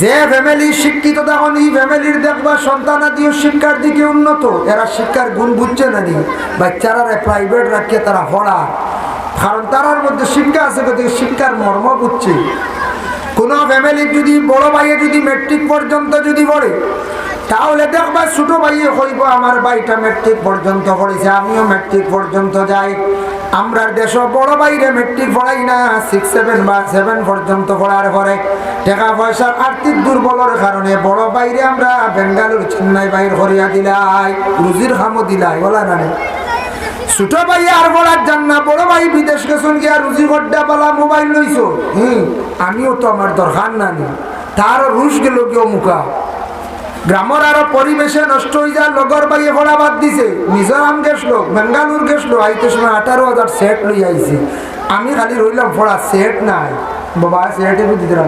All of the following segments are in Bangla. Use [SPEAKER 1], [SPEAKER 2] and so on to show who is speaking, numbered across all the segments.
[SPEAKER 1] যে ফ্যামিলি শিক্ষিত তখন এই ফ্যামিলির দেখবা সন্তানাদিও শিক্ষার দিকে উন্নত, এরা শিক্ষার গুণ বুঝছে না নি, বাচ্চারা প্রাইভেট রাখিয়ে তারা পড়া, কারণ তারার মধ্যে শিক্ষা আছে, শিক্ষার মর্ম বুঝছে। কোনো ফ্যামিলির যদি বড় ভাইয়ে যদি মেট্রিক পর্যন্ত যদি পড়ে, তাহলে দেখবা ছোট ভাইয়ে হইব আমার ভাইটা মেট্রিক পর্যন্ত পড়েছে, আমিও মেট্রিক পর্যন্ত যাই। আমরা দেশ বড় বাইরে মেট্রিক পড়াই না, 6, 7 বা 7 পর্যন্ত পড়ার পরে টাকা পয়সার আর্থিক দুর্বলের কারণে বড় বাইরে আমরা বেঙ্গালুরু চেন্নাই বাইর করিয়া দিলাই, রুজির খামো দিলাই বলা না। ছোট ভাই আর পড়ার যান না, বড় ভাই বিদেশ গেছেন গিয়া রুজি গড্ডা পালা মোবাইল লইছো, আমিও তো আমার দরকার না নি, তারও রুশ গেল কেউ মুখা। গ্রামের আরো পরিবেশে নষ্ট হয়ে যায়, লগর বাইয়ে পড়া বাদ দিছে, মিজোরাম গেছলো, বেঙ্গালুর গেছলো, আইতে সময় 18,000 সেট লই আইছি, আমি খালি রইলাম পড়া, সেট নাই বাবা, সেটে দিতে না,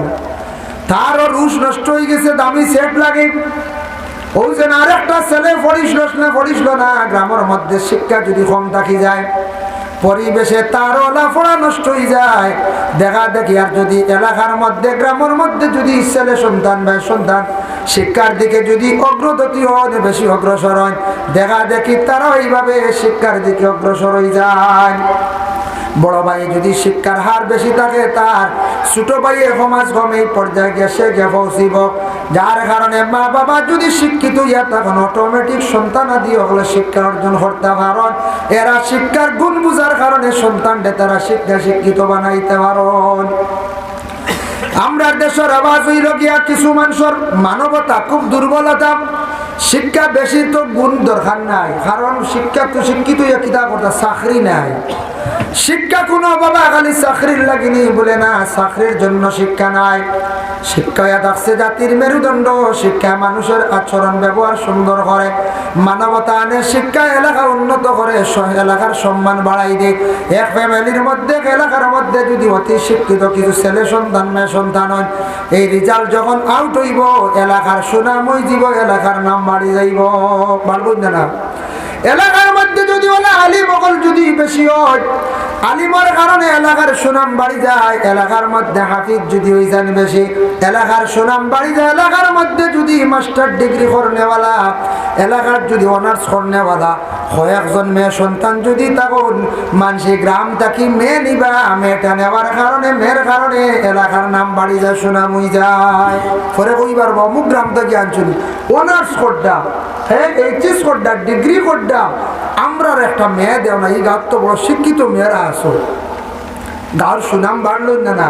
[SPEAKER 1] তারও রুশ নষ্ট হয়ে গেছে, দামি সেট লাগে। ওই যে আর একটা ছেলে পড়িস না, গ্রামের মধ্যে শিক্ষা যদি কম থাকি যায়, পরিবেশে তারও লাফড়া নষ্ট হয়ে যায়, দেখা দেখি। আর যদি এলাকার মধ্যে গ্রামের মধ্যে যদি ছেলে সন্তান বা সন্তান শিক্ষার দিকে যদি অগ্রগতি হয়, বেশি অগ্রসর হয়, দেখা দেখি তারা এইভাবে শিক্ষার দিকে অগ্রসর হয়ে যায়। বড় ভাই যদি শিক্ষার হার বেশি থাকে, তার ছোট ভাইয়ে সমাজ কমে পর্যায়ে গেছে পৌঁছিব, যার কারণে মা বাবা যদি শিক্ষিত ইয়া তখন অটোমেটিক সন্তান আদি হলে শিক্ষা অর্জন করতে পারেন, এরা শিক্ষার গুণ বুঝার কারণে সন্তানটা তারা শিক্ষিত বানাইতে পারেন। আমরা দেশের আওয়াজ হইল গিয়া কিছু মানুষের মানবতা খুব দুর্বলতা, শিক্ষা বেশি তো গুণ দরকার নাই, কারণ শিক্ষা তো শিক্ষিত কিতা করতে চাকরি নাই। শিক্ষা কোনো বাবা খালি চাকরির লাগিনি বলে না, চাকরির জন্য শিক্ষা নাই। শিক্ষা থাকছে জাতির মেরুদণ্ড, শিক্ষা মানুষের আচরণ ব্যবহার সুন্দর করে, মানবতা আনে, শিক্ষা এলাকা উন্নত করে, এলাকার সম্মান বাড়াই দেয়। এক ফ্যামিলির মধ্যে এলাকার মধ্যে যদি অতি শিক্ষিত কিছু ছেলে সন্তান মেয়ে সন্তান হয়, এই রেজাল্ট যখন আউট হইব, এলাকার সুনাম হয়ে যাব, এলাকার নাম বাড়ি যাইব, পারবেন না। এলাকার মধ্যে যদি ওলা আলিম বকল যদি বেশি হয়, আলিমের কারণে এলাকার সুনাম বাড়ি যায়। এলাকার মধ্যে হাফিজ যদি হয়ে যান বেশি, এলাকার সুনাম বাড়ি যায়। এলাকার মধ্যে যদি মাস্টার ডিগ্রি করনেওয়ালা, এলাকার যদি অনার্স করনেওয়ালা কয়েকজন মেয়ে সন্তান যদি তখন মানসিক গ্রাম থাকি মেয়ে নিবা, মেয়েটা নেওয়ার কারণে মেয়ের কারণে এলাকার নাম বাড়ি যায়, সুনাম হয়ে যায়। পরে কইবার অমুক গ্রাম থেকে আনছুনি অনার্স করডা, হ্যাঁ এইচএস করডা, ডিগ্রি করডা, আমরা একটা মেয়ে দেও না, এই গাঁর তো বড় শিক্ষিত মেয়েরা আসো, গাঁর সুনাম বাড়ল না।